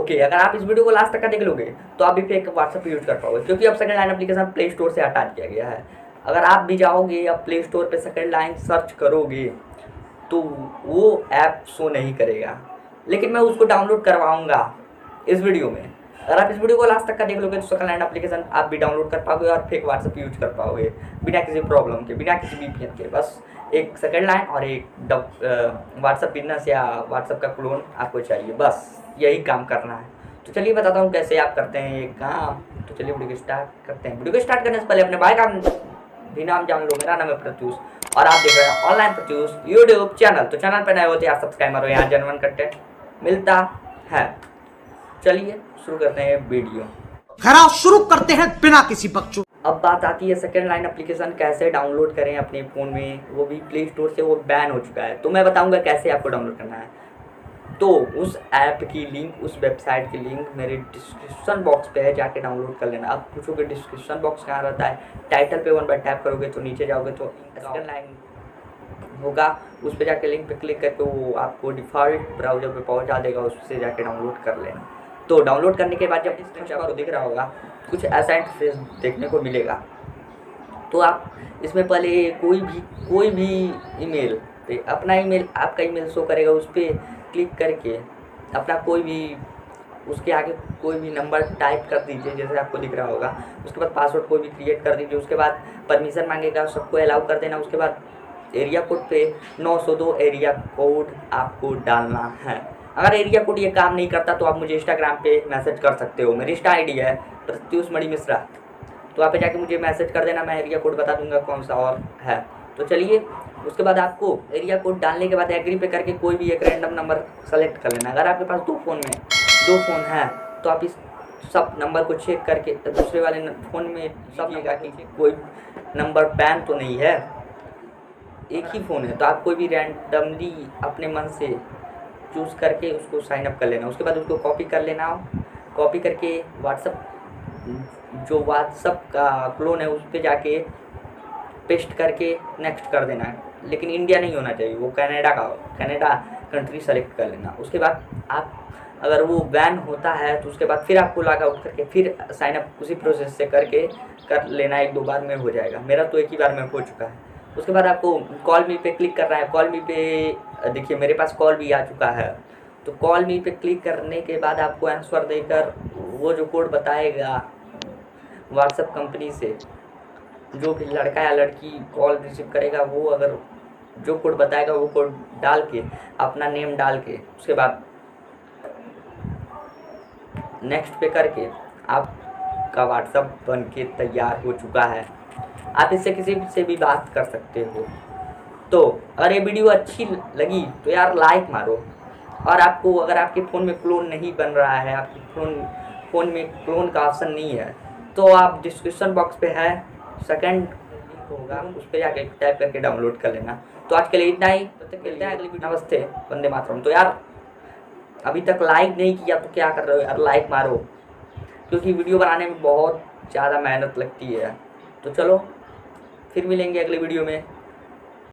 Okay, अगर आप इस वीडियो को लास्ट तक का देख लोगे तो आप भी फेक व्हाट्सएप यूज कर पाओगे, क्योंकि अब second line application play store से हटा दिया गया है। अगर आप भी जाओगे या प्ले स्टोर पे सेकंड लाइन सर्च करोगे तो वो ऐप शो नहीं करेगा, लेकिन मैं उसको डाउनलोड करवाऊँगा इस वीडियो में। अगर आप इस वीडियो को लास्ट तक का देख लोगे तो सेकंड लाइन एप्लीकेशन आप भी डाउनलोड कर पाओगे और फेक व्हाट्सएप यूज कर पाओगे बिना किसी प्रॉब्लम के, बिना किसी VPN के। बस एक सेकंड लाइन और एक व्हाट्सएप बिजनेस या व्हाट्सएप का क्लोन आपको चाहिए, बस यही काम करना है। तो चलिए बताता हूँ कैसे आप करते हैं ये काम। तो चलिए वीडियो को स्टार्ट करते हैं। वीडियो को स्टार्ट करने से पहले अपने भाई का भी नाम जान लो। मेरा नाम है प्रत्यूष और आप देख रहे हैं ऑनलाइन प्रत्यूष यूट्यूब चैनल। तो चैनल पर नए होते हैं आप सब्सक्राइब करो, यहाँ जेन्युइन कंटेंट मिलता है। चलिए शुरू करते हैं वीडियो। खरा शुरू करते हैं बिना किसी बकचोद। अब बात आती है सेकंड लाइन एप्लीकेशन कैसे डाउनलोड करें अपने फ़ोन में, वो भी प्ले स्टोर से वो बैन हो चुका है। तो मैं बताऊंगा कैसे आपको डाउनलोड करना है। तो उस ऐप की लिंक, उस वेबसाइट की लिंक मेरे डिस्क्रिप्शन बॉक्स पे है, जाके डाउनलोड कर लेना। अब पूछोगे डिस्क्रिप्शन बॉक्स कहाँ रहता है, टाइटल पे वन बार टैप करोगे तो नीचे जाओगे तो सेकंड लाइन होगा, उस पर जाके लिंक पे क्लिक करके वो आपको डिफ़ॉल्ट ब्राउजर पे पहुँचा देगा, उससे जाके डाउनलोड कर लेना। तो डाउनलोड करने के बाद जब आपको दिख रहा होगा कुछ ऐसा इंटरफेस देखने को मिलेगा, तो आप इसमें पहले कोई भी ईमेल, अपना ईमेल, आपका ईमेल शो करेगा, उस पर क्लिक करके अपना कोई भी, उसके आगे कोई भी नंबर टाइप कर दीजिए जैसे आपको दिख रहा होगा। उसके बाद पासवर्ड कोई भी क्रिएट कर दीजिए। उसके बाद परमिशन मांगेगा, सबको अलाउ कर देना। उसके बाद एरिया कोड पे 902 एरिया कोड आपको डालना है। अगर एरिया कोड ये काम नहीं करता तो आप मुझे इंस्टाग्राम पे मैसेज कर सकते हो। मेरी इंस्टा ID है प्रत्युष मणि मिश्रा, तो आप पे जाके मुझे मैसेज कर देना, मैं एरिया कोड बता दूंगा कौन सा और है। तो चलिए उसके बाद आपको एरिया कोड डालने के बाद एग्री पे करके कोई भी एक रैंडम नंबर सेलेक्ट कर लेना। अगर आपके पास दो फ़ोन है तो आप इस सब नंबर को चेक करके दूसरे वाले फ़ोन में सब लिखा कि कोई नंबर बैन तो नहीं है, एक ही फ़ोन है, तो आप कोई भी रैंडमली अपने मन से चूज़ करके उसको साइन अप कर लेना। उसके बाद उसको कॉपी कर लेना, कॉपी करके व्हाट्सअप का क्लोन है उस पर जाके पेस्ट करके नेक्स्ट कर देना है। लेकिन इंडिया नहीं होना चाहिए, वो कनाडा कंट्री सेलेक्ट कर लेना। उसके बाद आप अगर वो बैन होता है तो उसके बाद फिर आपको लॉग आउट करके फिर साइन अप उसी प्रोसेस से करके कर लेना। 1-2 बार में हो जाएगा, मेरा तो एक ही बार में हो चुका है। उसके बाद आपको कॉल मी पे क्लिक करना है। कॉल मी पे देखिए मेरे पास कॉल भी आ चुका है। तो कॉल मी पे क्लिक करने के बाद आपको आंसर देकर वो जो कोड बताएगा व्हाट्सएप कंपनी से, जो भी लड़का या लड़की कॉल रिसीव करेगा वो अगर जो कोड बताएगा वो कोड डाल के अपना नेम डाल के उसके बाद नेक्स्ट पे करके आपका व्हाट्सएप बन के तैयार हो चुका है। आप इससे किसी से भी बात कर सकते हो। तो अगर ये वीडियो अच्छी लगी तो यार लाइक मारो। और आपको अगर आपके फ़ोन में क्लोन नहीं बन रहा है, आपके फ़ोन में क्लोन का ऑप्शन नहीं है, तो आप डिस्क्रिप्शन बॉक्स पे है, सेकंड होगा, उस पर जाके टाइप करके डाउनलोड कर लेना। तो आज के लिए इतना ही, मिलते हैं अगली वीडियो। नमस्ते, वंदे मातरम। तो यार अभी तक लाइक नहीं किया तो क्या कर रहे हो यार, लाइक मारो, क्योंकि वीडियो बनाने में बहुत ज़्यादा मेहनत लगती है। तो चलो फिर मिलेंगे अगली वीडियो में।